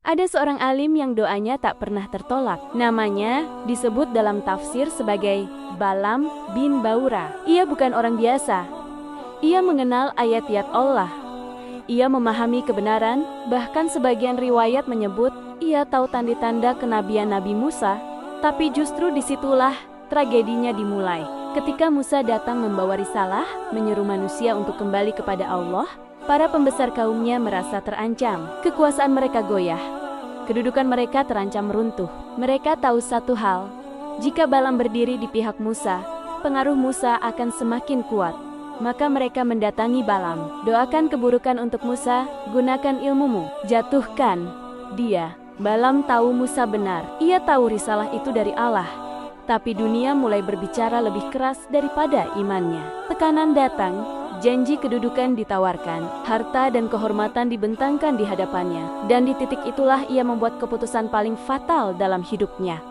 Ada seorang alim yang doanya tak pernah tertolak. Namanya disebut dalam tafsir sebagai Balam bin Baura. Ia bukan orang biasa. Ia mengenal ayat-ayat Allah. Ia memahami kebenaran, bahkan sebagian riwayat menyebut ia tahu tanda-tanda kenabian Nabi Musa. Tapi justru disitulah tragedinya dimulai. Ketika Musa datang membawa risalah, menyeru manusia untuk kembali kepada Allah, para pembesar kaumnya merasa terancam. Kekuasaan mereka goyah. Kedudukan mereka terancam runtuh. Mereka tahu satu hal, jika Balam berdiri di pihak Musa, pengaruh Musa akan semakin kuat. Maka mereka mendatangi Balam. Doakan keburukan untuk Musa, gunakan ilmumu, jatuhkan dia. Balam tahu Musa benar. Ia tahu risalah itu dari Allah. Tapi dunia mulai berbicara lebih keras daripada imannya. Tekanan datang, janji kedudukan ditawarkan, harta dan kehormatan dibentangkan di hadapannya. Dan di titik itulah ia membuat keputusan paling fatal dalam hidupnya.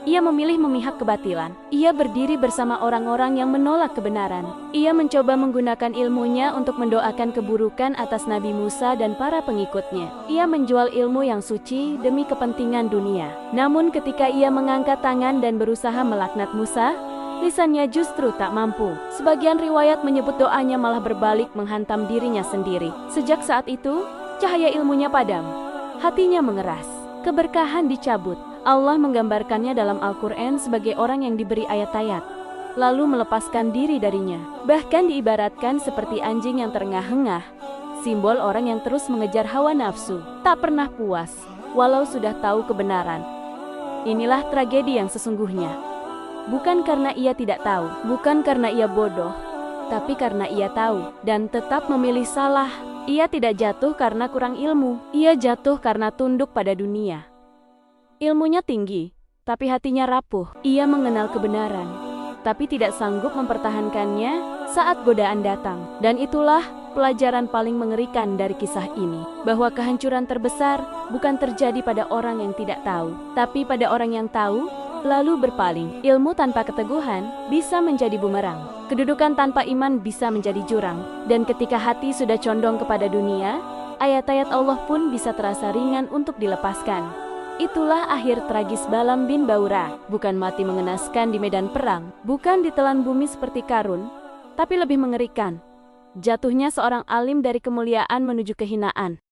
Ia memilih memihak kebatilan. Ia berdiri bersama orang-orang yang menolak kebenaran. Ia mencoba menggunakan ilmunya untuk mendoakan keburukan atas Nabi Musa dan para pengikutnya. Ia menjual ilmu yang suci demi kepentingan dunia. Namun ketika ia mengangkat tangan dan berusaha melaknat Musa, lisannya justru tak mampu. Sebagian riwayat menyebut doanya malah berbalik menghantam dirinya sendiri. Sejak saat itu, cahaya ilmunya padam. Hatinya mengeras. Keberkahan dicabut. Allah menggambarkannya dalam Al-Quran sebagai orang yang diberi ayat-ayat, lalu melepaskan diri darinya. Bahkan diibaratkan seperti anjing yang terengah-engah, simbol orang yang terus mengejar hawa nafsu, tak pernah puas, walau sudah tahu kebenaran. Inilah tragedi yang sesungguhnya. Bukan karena ia tidak tahu, bukan karena ia bodoh, tapi karena ia tahu dan tetap memilih salah. Ia tidak jatuh karena kurang ilmu, ia jatuh karena tunduk pada dunia. Ilmunya tinggi, tapi hatinya rapuh. Ia mengenal kebenaran, tapi tidak sanggup mempertahankannya saat godaan datang. Dan itulah pelajaran paling mengerikan dari kisah ini, bahwa kehancuran terbesar bukan terjadi pada orang yang tidak tahu, tapi pada orang yang tahu, lalu berpaling. Ilmu tanpa keteguhan bisa menjadi bumerang. Kedudukan tanpa iman bisa menjadi jurang. Dan ketika hati sudah condong kepada dunia, ayat-ayat Allah pun bisa terasa ringan untuk dilepaskan. Itulah akhir tragis Balam bin Baura. Bukan mati mengenaskan di medan perang, bukan ditelan bumi seperti Karun, tapi lebih mengerikan, jatuhnya seorang alim dari kemuliaan menuju kehinaan.